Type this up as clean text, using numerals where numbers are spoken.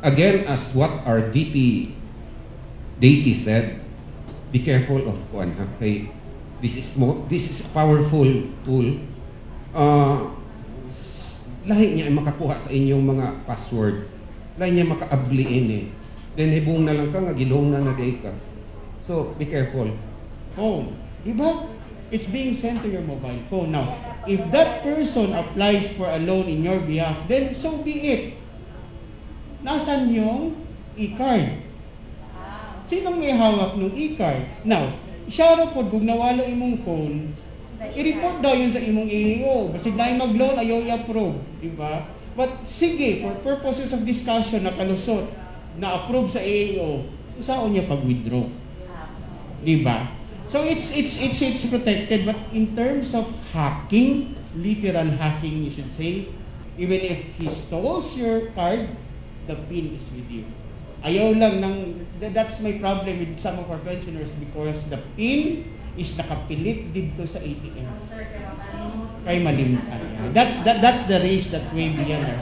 again, as what our DP deity said, be careful of one. Okay, this is a powerful tool. Lahi niya ay makakuha sa inyong mga password. Lahi niya maka-abliin eh. Then hibong na lang ka, nga gilong na day ka. So, be careful. Phone. Diba? It's being sent to your mobile phone. Now, if that person applies for a loan in your behalf, then so be it. Nasaan yung e-card? Sinong may hawak ng e-card? Now, siya ro po, kung nawala imong phone, i-report daw yun sa imong EAO. Basta na mag-loan, ayaw i-approve. Diba? But sige, for purposes of discussion, nakalusot, na-approve sa EAO, saan niya pag-withdraw? Diba? So it's protected, but in terms of hacking, literal hacking, you should say, even if he steals your card, the PIN is with you. Ayaw lang that's my problem with some of our pensioners because the PIN is nakapilit dito sa ATM. Kay malimutan. That's the race that way beyond our